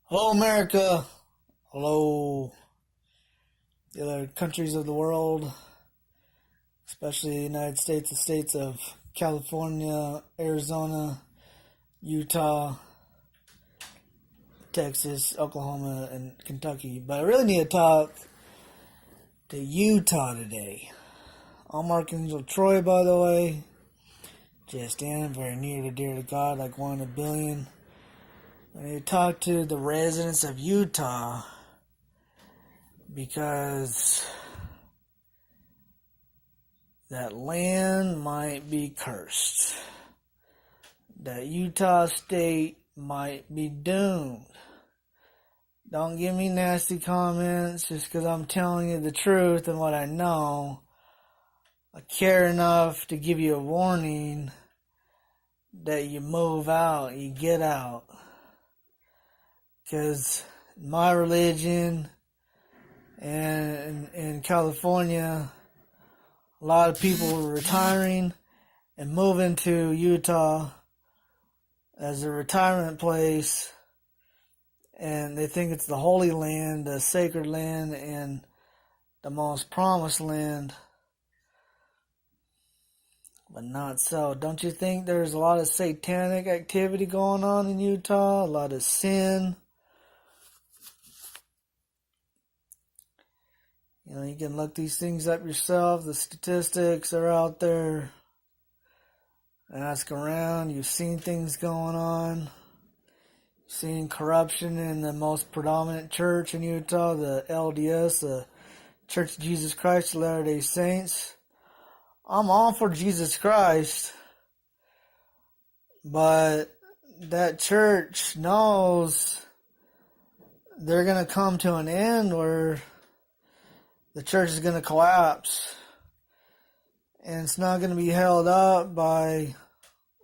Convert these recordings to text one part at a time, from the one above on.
Hello, America. Hello, the other countries of the world, especially the United States, the states of California, Arizona, Utah, Texas, Oklahoma, and Kentucky. But I really need to talk to Utah today. I'm Archangel Troy, by the way. Just in, very near to dear to God, like one in a billion. I need to talk to the residents of Utah because that land might be cursed. That Utah State might be doomed. Don't give me nasty comments just because I'm telling you the truth and what I know. I care enough to give you a warning that you move out, you get out. Because my religion and in California, a lot of people were retiring and moving to Utah as a retirement place, and they think it's the Holy Land, the sacred land, and the most promised land. But not so. Don't you think there's a lot of satanic activity going on in Utah? A lot of sin? You know, you can look these things up yourself. The statistics are out there. Ask around. You've seen things going on. You've seen corruption in the most predominant church in Utah, the LDS, the Church of Jesus Christ of Latter-day Saints. I'm all for Jesus Christ, but that church knows they're going to come to an end where the church is going to collapse, and it's not going to be held up by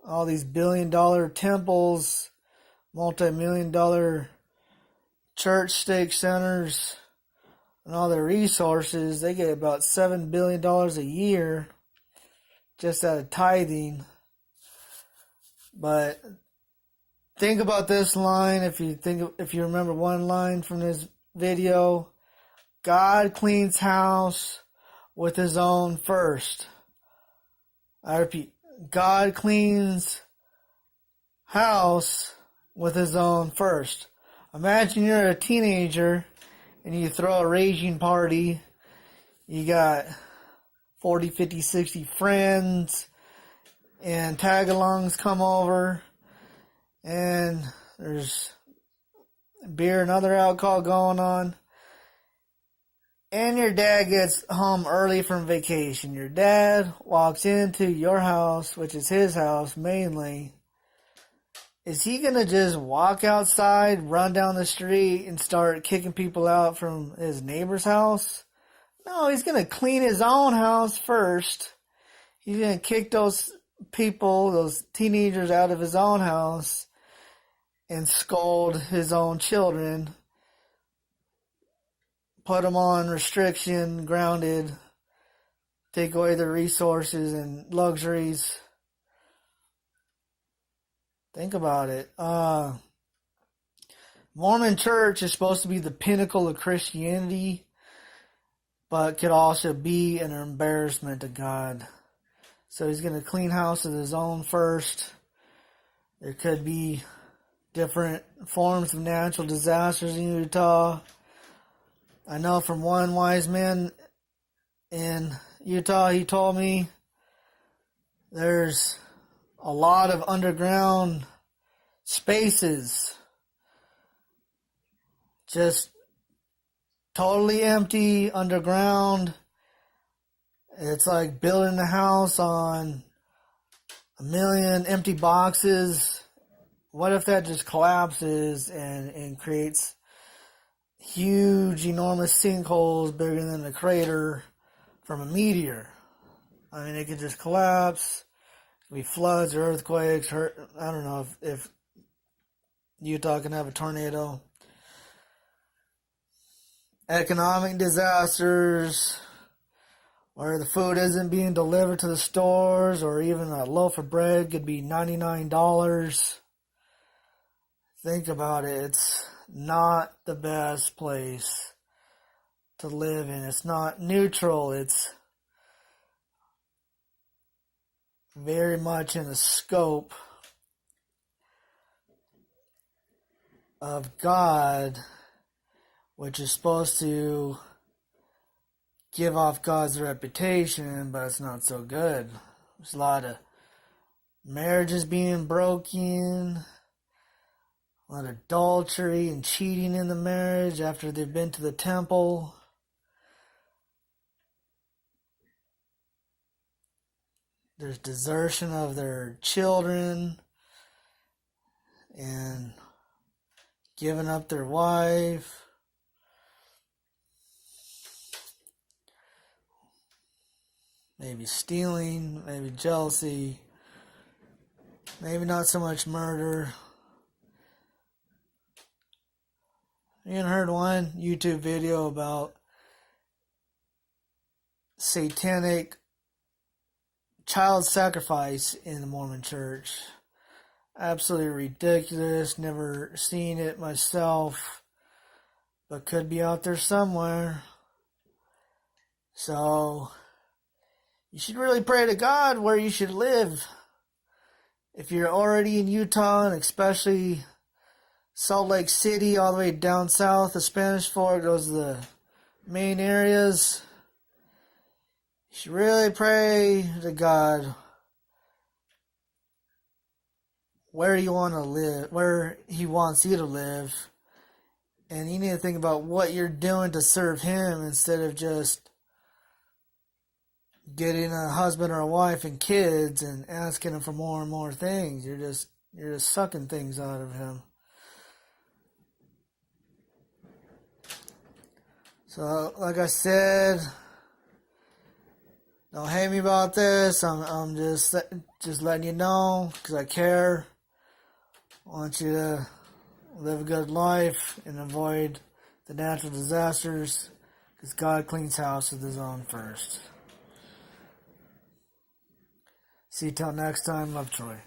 all these billion-dollar temples, multi-million-dollar church stake centers, and all their resources. They get about $7 billion a year just out of tithing. But think about this line. If you remember one line from this video, God cleans house with his own first. I repeat, God cleans house with his own first. Imagine you're a teenager and you throw a raging party. You got 40, 50, 60 friends, and tag-alongs come over, and there's beer and other alcohol going on. And your dad gets home early from vacation. Your dad walks into your house, which is his house mainly. Is he going to just walk outside, run down the street, and start kicking people out from his neighbor's house? No, he's going to clean his own house first. He's going to kick those people, those teenagers, out of his own house and scold his own children. Put them on restriction, grounded, take away their resources and luxuries. Think about it. Mormon Church is supposed to be the pinnacle of Christianity, but could also be an embarrassment to God. So he's going to clean house of his own first. There could be different forms of natural disasters in Utah. I know from one wise man in Utah, he told me there's a lot of underground spaces just totally empty underground. It's like building a house on a million empty boxes. What if that just collapses and creates huge, enormous sinkholes bigger than a crater from a meteor? I mean, it could just collapse. It could be floods or earthquakes. I don't know if Utah can have a tornado. Economic disasters, where the food isn't being delivered to the stores, or even a loaf of bread could be $99. Think about it. It's not the best place to live in. It's not neutral. It's very much in the scope of God, which is supposed to give off God's reputation, but it's not so good. There's a lot of marriages being broken, a lot of adultery and cheating in the marriage after they've been to the temple. There's desertion of their children and giving up their wife. Maybe stealing, maybe jealousy, maybe not so much murder. I even heard one YouTube video about satanic child sacrifice in the Mormon Church. Absolutely ridiculous. Never seen it myself, but could be out there somewhere. So you should really pray to God where you should live. If you're already in Utah, and especially Salt Lake City, all the way down south, the Spanish Fork, those are the main areas. You should really pray to God where you want to live, where He wants you to live. And you need to think about what you're doing to serve Him instead of just getting a husband or a wife and kids and asking Him for more and more things. You're just sucking things out of Him. So, like I said, don't hate me about this. I'm just letting you know because I care. I want you to live a good life and avoid the natural disasters because God cleans house with His own first. See you till next time. Love, Troy.